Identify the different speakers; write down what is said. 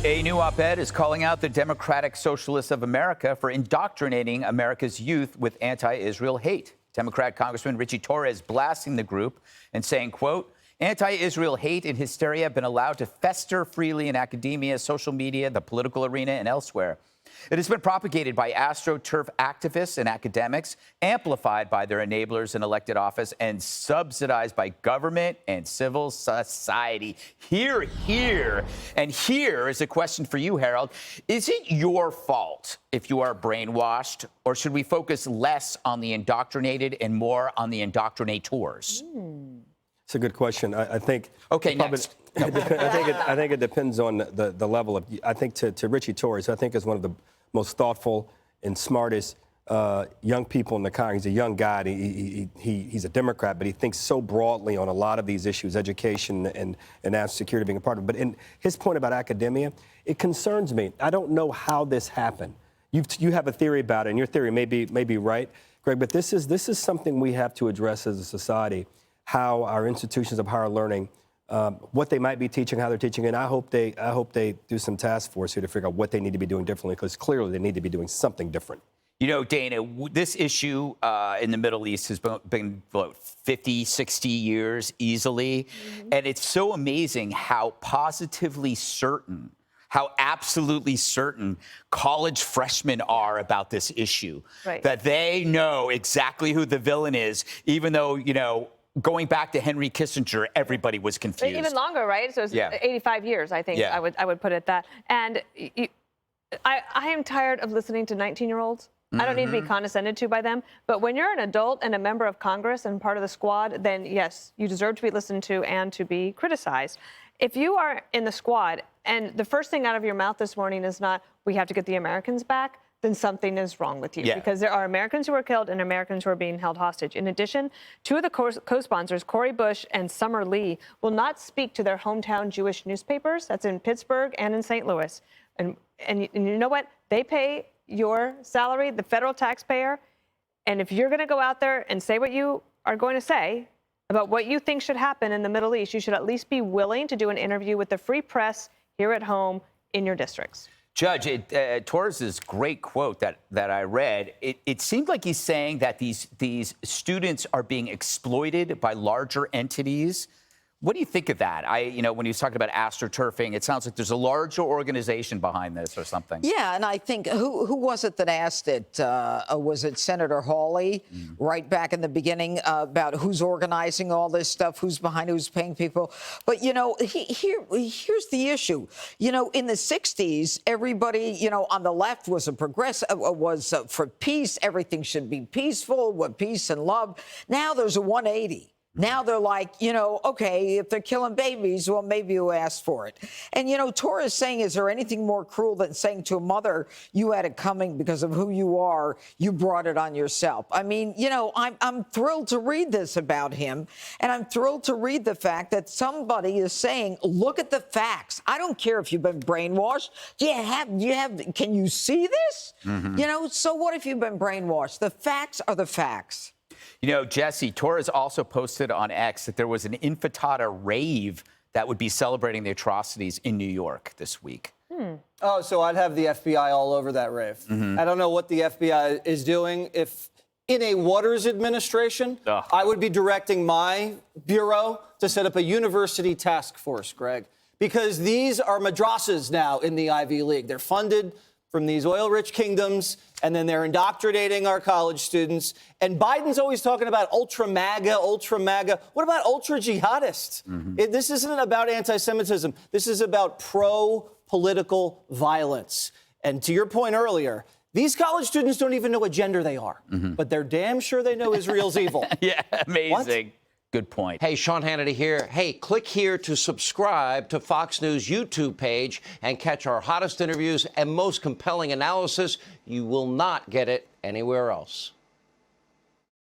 Speaker 1: A new op-ed is calling out the Democratic Socialists of America for indoctrinating America's youth with anti-Israel hate. Democrat Congressman Richie Torres blasting the group and saying, quote, anti-Israel hate and hysteria have been allowed to fester freely in academia, social media, the political arena, and elsewhere. It has been propagated by AstroTurf activists and academics, amplified by their enablers in elected office, and subsidized by government and civil society. Hear. And here is a question for you, Harold. Is it your fault if you are brainwashed, or should we focus less on the indoctrinated and more on the indoctrinators?
Speaker 2: It's a good question. I think.
Speaker 1: Okay, next.
Speaker 2: I think it depends on the level of. I think to Richie Torres, I think is one of the most thoughtful and smartest young people in the Congress. He's a young guy. He's a Democrat, but he thinks so broadly on a lot of these issues, education and national security being a part of it. But in his point about academia, it concerns me. I don't know how this happened. You have a theory about it, and your theory may be right, Greg. But this is something we have to address as a society. How our institutions of higher learning, what they might be teaching, how they're teaching, and I hope they do some task force here to figure out what they need to be doing differently, because clearly they need to be doing something different.
Speaker 1: You know, Dana, this issue in the Middle East has been 50, 60 years easily, and it's so amazing how positively certain, how absolutely certain college freshmen are about this issue, right? That they know exactly who the villain is, even though, you know, going back to Henry Kissinger, everybody was confused.
Speaker 3: Even longer, right? So it's 85 years, I think. I would put it that. And I am tired of listening to 19-year-olds. I don't need to be condescended to by them. But when you're an adult and a member of Congress and part of the squad, then yes, you deserve to be listened to and to be criticized. If you are in the squad and the first thing out of your mouth this morning is not, we have to get the Americans back, then something is wrong with you, because there are Americans who are killed and Americans who are being held hostage. In addition, two of the co-sponsors, Cori Bush and Summer Lee, will not speak to their hometown Jewish newspapers. That's in Pittsburgh and in St. Louis. And you know what? They pay your salary, the federal taxpayer. And if you're going to go out there and say what you are going to say about what you think should happen in the Middle East, you should at least be willing to do an interview with the free press here at home in your districts.
Speaker 1: Judge, Torres's great quote that I read, it seemed like he's saying that these students are being exploited by larger entities. What do you think of that? When he was talking about astroturfing, it sounds like there's a larger organization behind this or something. Yeah,
Speaker 4: and I think, who was it that asked it? Was it Senator Hawley, right back in the beginning, about who's organizing all this stuff, who's behind, who's paying people? But, you know, here's the issue. You know, in the 60s, everybody, you know, on the left was for peace. Everything should be peaceful, with peace and love. Now there's a 180. Now they're like, you know, okay, if they're killing babies, well, maybe you asked for it. And, you know, Torres is saying, is there anything more cruel than saying to a mother, you had it coming because of who you are, you brought it on yourself? I mean, you know, I'm thrilled to read this about him, and I'm thrilled to read the fact that somebody is saying, look at the facts. I don't care if you've been brainwashed. Can you see this? You know, so what if you've been brainwashed? The facts are the facts.
Speaker 1: You know, Jesse, Torres also posted on X that there was an intifada rave that would be celebrating the atrocities in New York this week.
Speaker 5: Oh, so I'd have the FBI all over that rave. I don't know what the FBI is doing. If in a Waters administration, I would be directing my bureau to set up a university task force, Greg, because these are madrasas now in the Ivy League. They're funded from these oil-rich kingdoms, and then they're indoctrinating our college students. And Biden's always talking about ultra-MAGA, ultra-MAGA. What about ultra-jihadists? This isn't about anti-Semitism. This is about pro-political violence. And to your point earlier, these college students don't even know what gender they are, but they're damn sure they know Israel's evil.
Speaker 1: Yeah, amazing. What? Good point.
Speaker 6: Hey, Sean Hannity here. Hey, click here to subscribe to Fox News YouTube page and catch our hottest interviews and most compelling analysis. You will not get it anywhere else.